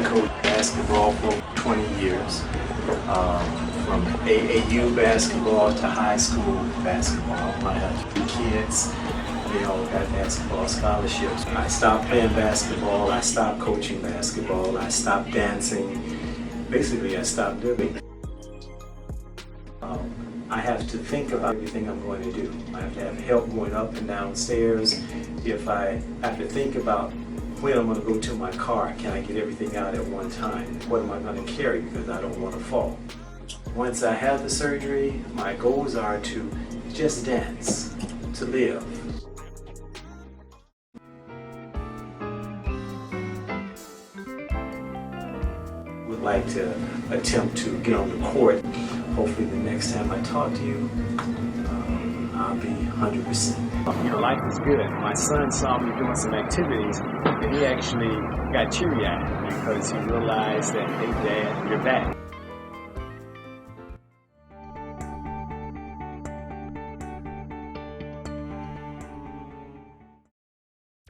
coached basketball for 20 years, from AAU basketball to high school basketball. I have 2 kids. They all got basketball scholarships. I stopped playing basketball. I stopped coaching basketball. I stopped dancing. Basically, I stopped living. I have to think about everything I'm going to do. I have to have help going up and down stairs. If I have to think about when I'm going to go to my car, can I get everything out at one time? What am I going to carry because I don't want to fall? Once I have the surgery, my goals are to just dance, to live. Would like to attempt to get on the court. Hopefully the next time I talk to you, I'll be 100%. Your life is good. My son saw me doing some activities and he actually got teary-eyed because he realized that, hey Dad, you're back.